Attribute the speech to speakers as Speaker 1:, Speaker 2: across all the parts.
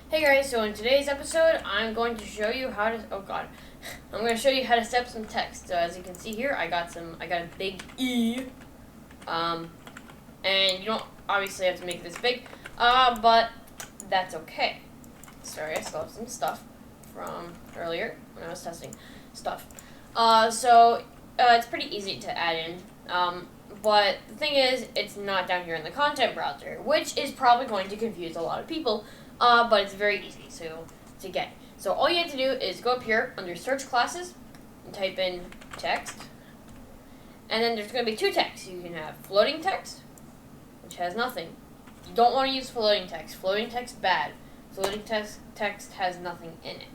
Speaker 1: Hey guys, so in today's episode, I'm going to show you how to, I'm going to show you how to set up some text. So as you can see here, I got a big E, and you don't obviously have to make this big, but that's okay. Sorry, I still have some stuff from earlier when I was testing stuff. It's pretty easy to add in, but the thing is, it's not down here in the content browser, which is probably going to confuse a lot of people. But it's very easy to get. So all you have to do is go up here under search classes and type in text. And then there's going to be two texts. You can have floating text, which has nothing. You don't want to use floating text. Floating text, bad. Floating text has nothing in it.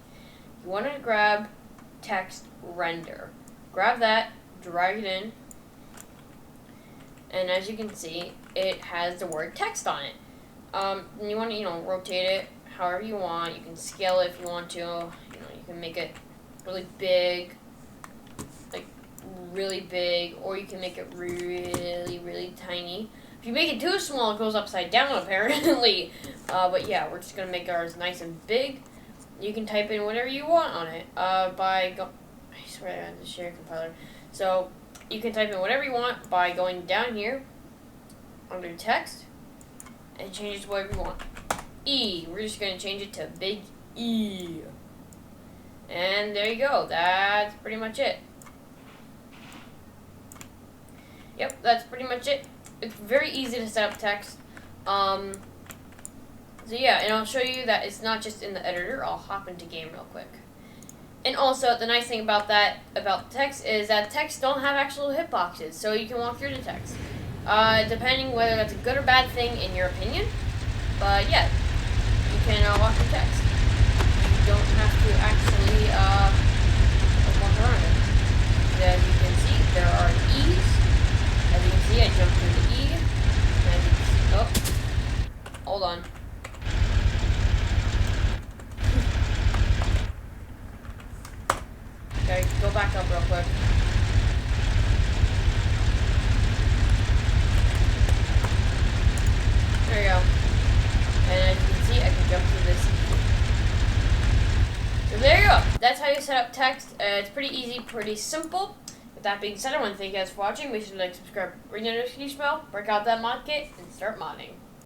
Speaker 1: You want to grab text render. Grab that, drag it in, and as you can see, it has the word text on it. And you want to, rotate it however you want. You can scale it if you want to. You can make it really big, or you can make it really, really tiny. If you make it too small, it goes upside down, apparently. But yeah, we're just going to make ours nice and big. You can type in whatever you want on it. I swear I had to share compiler. So, you can type in whatever you want by going down here, under text, and change it to whatever you want. E. We're just going to change it to big E. And there you go. That's pretty much it. Yep, that's pretty much it. It's very easy to set up text. So yeah, and I'll show you that it's not just in the editor. I'll hop into game real quick. And also, the nice thing about text is that text don't have actual hitboxes, so you can walk through the text. Depending whether that's a good or bad thing in your opinion. But yeah, you can walk through text. You don't have to actually walk around it. As you can see, there are E's. As you can see, I jumped through the E. And as you can see, oh, hold on. Okay, go back up real quick. There we go. And as you can see, I can jump through this. So there you go. That's how you set up text. It's pretty easy, pretty simple. With that being said, I want to thank you guys for watching. Make sure to like, subscribe, ring the notification bell, break out that mod kit, and start modding.